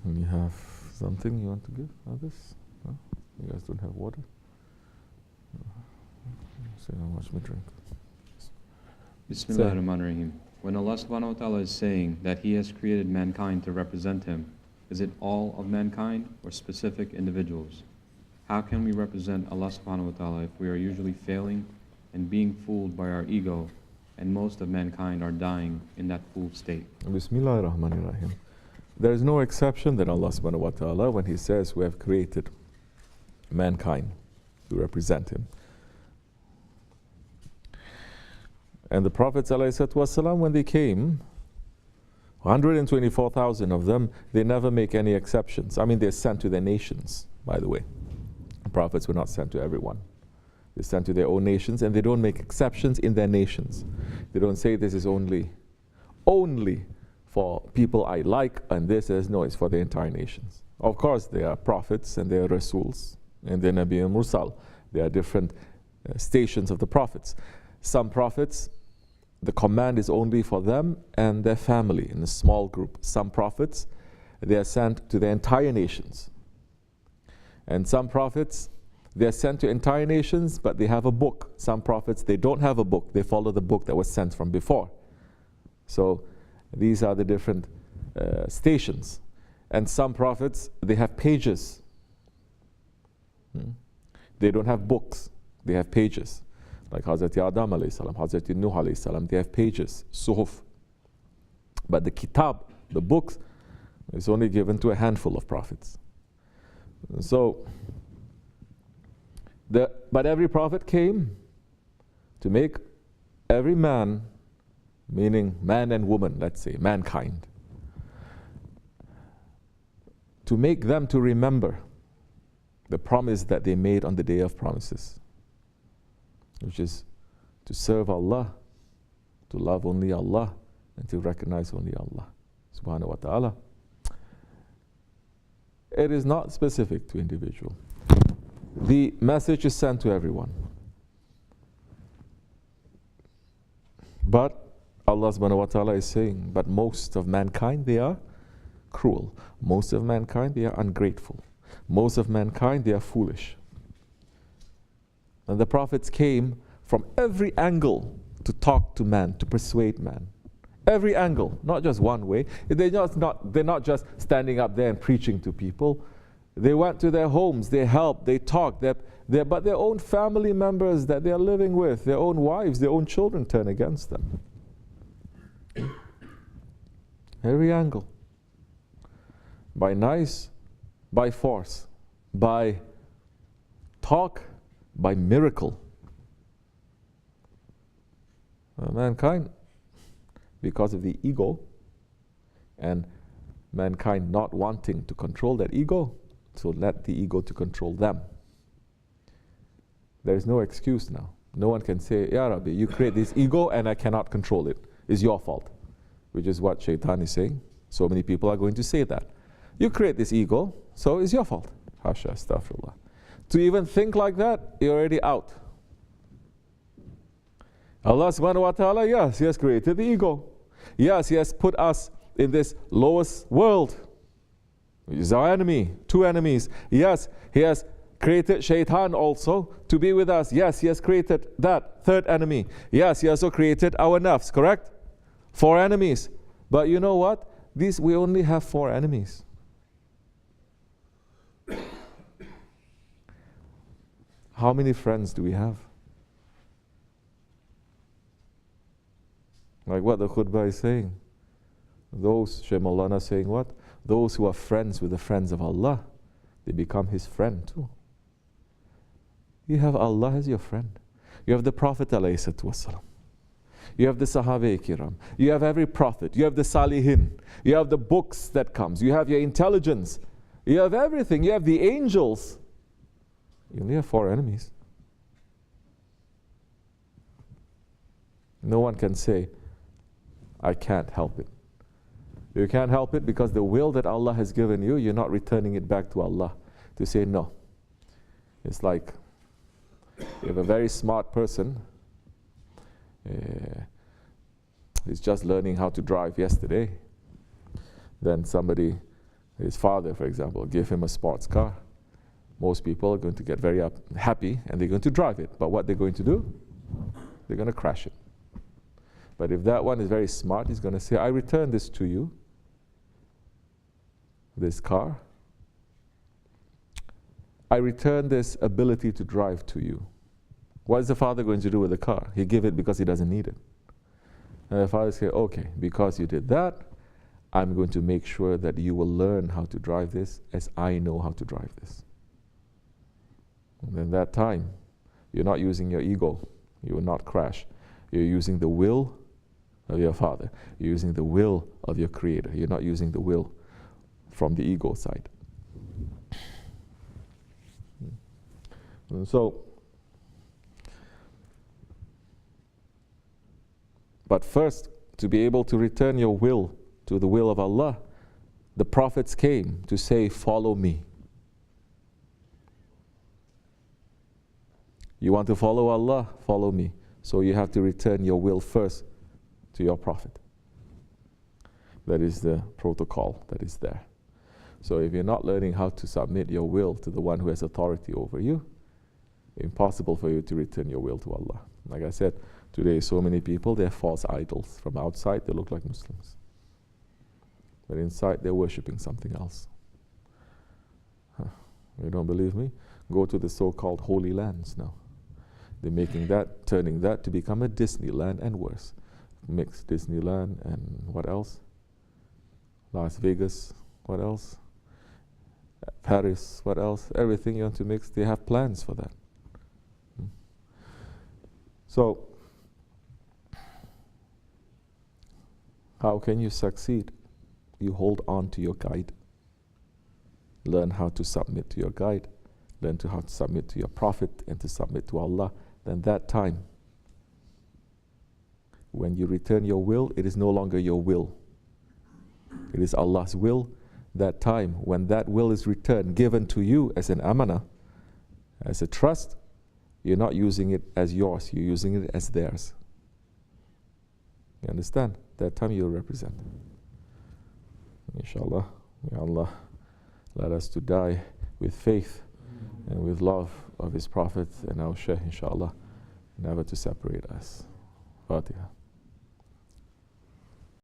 You have something you want to give others? No? You guys don't have water? Say how much we drink. Bismillahirrahmanirrahim. When Allah SWT is saying that He has created mankind to represent Him, is it all of mankind or specific individuals? How can we represent Allah SWT if we are usually failing and being fooled by our ego, and most of mankind are dying in that fooled state? Bismillahirrahmanirrahim. There is no exception that Allah SWT, when He says we have created mankind to represent Him. And the Prophets ﷺ, when they came, 124,000 of them, they never make any exceptions. I mean, they're sent to their nations, by the way. The Prophets were not sent to everyone. They're sent to their own nations, and they don't make exceptions in their nations. They don't say this is only for people I like, and this is, no, it's for the entire nations. Of course, there are prophets, and there are Rasuls, and then Nabi and Mursal. There are different stations of the prophets. Some prophets, the command is only for them and their family in a small group. Some prophets, they are sent to the entire nations. And some prophets, they are sent to entire nations, but they have a book. Some prophets, they don't have a book. They follow the book that was sent from before. So these are the different stations. And some prophets, they have pages. They don't have books. They have pages. Like Hazrat Adam alayhi salam, Hazrat Nuh alayhi salam, they have pages, suhuf. But the kitab, the books, is only given to a handful of prophets. So, but every prophet came to make every man, meaning man and woman, let's say, mankind, to make them to remember the promise that they made on the day of promises, which is to serve Allah, to love only Allah, and to recognize only Allah subhanahu wa ta'ala. It is not specific to individual. The message is sent to everyone. But Allah subhanahu wa ta'ala is saying, but most of mankind, they are cruel. Most of mankind, they are ungrateful. Most of mankind, they are foolish. And the prophets came from every angle to talk to man, to persuade man. Every angle, not just one way. They're not just standing up there and preaching to people. They went to their homes, they helped, they talked, but their own family members that they are living with, their own wives, their own children turn against them. Every angle. By nice, by force, by talk, by miracle. Mankind, because of the ego, and mankind not wanting to control that ego, so let the ego to control them. There is no excuse now. No one can say, Ya Rabbi, you create this ego and I cannot control it. It's your fault. Which is what Shaitan is saying. So many people are going to say that. You create this ego, so it's your fault. Hasha, astaghfirullah. To even think like that, you're already out. Allah subhanahu wa ta'ala, yes, He has created the ego. Yes, He has put us in this lowest world, which is our enemy, two enemies. Yes, He has created Shaitan also to be with us. Yes, He has created that third enemy. Yes, He also created our nafs, correct? 4 enemies. But you know what? We only have 4 enemies. How many friends do we have? Like what the khutbah is saying. Those, Shaykh Maulana saying what? Those who are friends with the friends of Allah, they become His friend too. You have Allah as your friend. You have the Prophet ﷺ. You have the Sahaba Kiram. You have every prophet. You have the Salihin. You have the books that comes. You have your intelligence. You have everything. You have the angels. You only have 4 enemies. No one can say, I can't help it. You can't help it because the will that Allah has given you, you're not returning it back to Allah to say no. It's like you have a very smart person. He's just learning how to drive yesterday. Then somebody His father, for example, gave him a sports car. Most people are going to get very happy and they're going to drive it. But what they're going to do? They're going to crash it. But if that one is very smart, he's going to say, I return this to you, this car. I return this ability to drive to you. What is the father going to do with the car? He gave it because he doesn't need it. And the father says, okay, because you did that, I'm going to make sure that you will learn how to drive this as I know how to drive this. And in that time, you're not using your ego. You will not crash. You're using the will of your father. You're using the will of your creator. You're not using the will from the ego side. And so, but first, to be able to return your will to the will of Allah, the prophets came to say, follow me. You want to follow Allah? Follow me. So you have to return your will first to your prophet. That is the protocol that is there. So if you're not learning how to submit your will to the one who has authority over you, impossible for you to return your will to Allah. Like I said, today so many people, they're false idols. From outside, they look like Muslims. But inside, they're worshipping something else. You don't believe me? Go to the so-called holy lands now. They're making that, turning that to become a Disneyland and worse. Mixed Disneyland and what else? Las Vegas, what else? Paris, what else? Everything you want to mix, they have plans for that. So, how can you succeed? You hold on to your guide. Learn how to submit to your guide. Learn how to submit to your prophet and to submit to Allah. Then that time, when you return your will, it is no longer your will. It is Allah's will. That time, when that will is returned, given to you as an amanah, as a trust, you're not using it as yours, you're using it as theirs. You understand? That time you'll represent. Inshallah, may Allah let us to die with faith and with love of His Prophet and our Shaykh, inshallah, never to separate us. Fatiha.